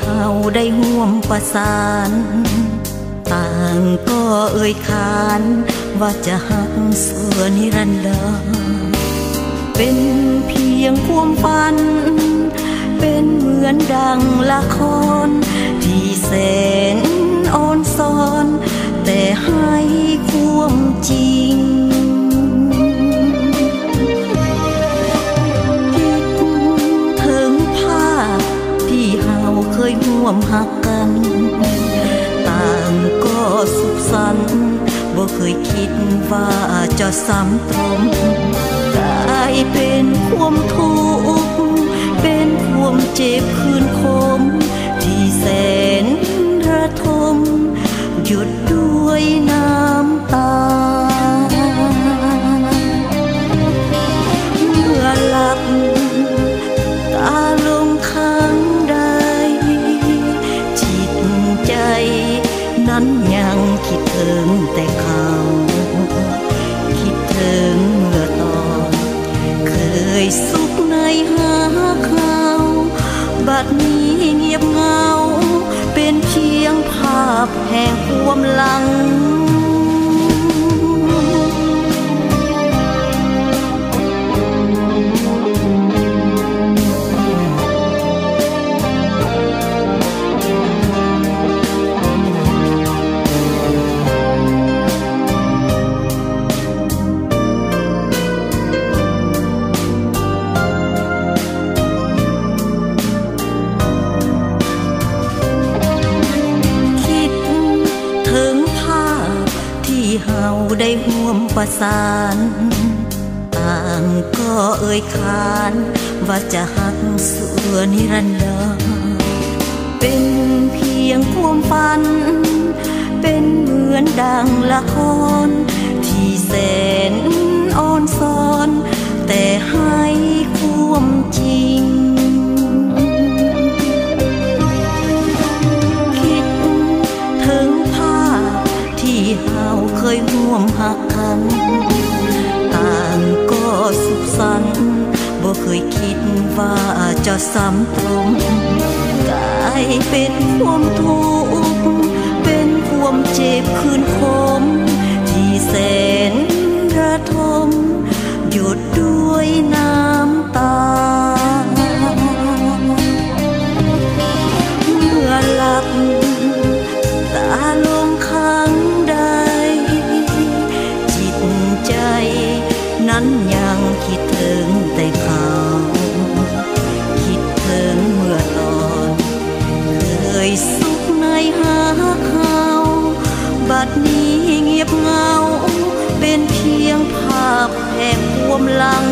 เฮาได้ร่วมประสานต่างก็เอ่ยขานว่าจะหักเสือนิรันดร์เป็นเพียงความฝันเป็นเหมือนดังละครที่แสนอ่อนซ้อนแต่ให้ความจริงคิดถึงภาพที่เฮาเคยร่วมหักกันต่างก็สุขสันต์บ่เคยคิดว่าจะซ้ำตรงกลายเป็นความทุกข์เป็นความเจ็บคืนคมที่แสนระทมหยุดด้วยน้ำตาเมื่อหลับตาลงข้างใดจิตใจนั้นยังคิดถึงแต่เขาคิดถึงเมื่อตอนเคยสุขในหาเขาบัดนี้เงียบเหงาเป็นเพียงภาพแห่งความหลังเฮาได้ร่วมประสานต่างก็เอ่ยขานว่าจะหักเสือนิรันดร์เป็นเพียงความฝันเป็นเหมือนดังละครที่แสนอ่อนซ้อนแต่ให้ความจริงคิดถึงภาพที่เฮาเคยร่วมหักกันต่างก็สุขสันต์บ่เคยคิดว่าจะซ้ำตรงกลายเป็นความทุกข์เป็นความเจ็บคืนคมที่แสนระทมหยุดด้วยน้ำตาเมื่อหลับตาลงข้างใดจิตใจนั้นยังคิดถึงแต่เขาคิดถึงเมื่อตอนเคยสุขในหาเขาบัดนี้เงียบเหงาเป็นเพียงภาพแห่งความหลัง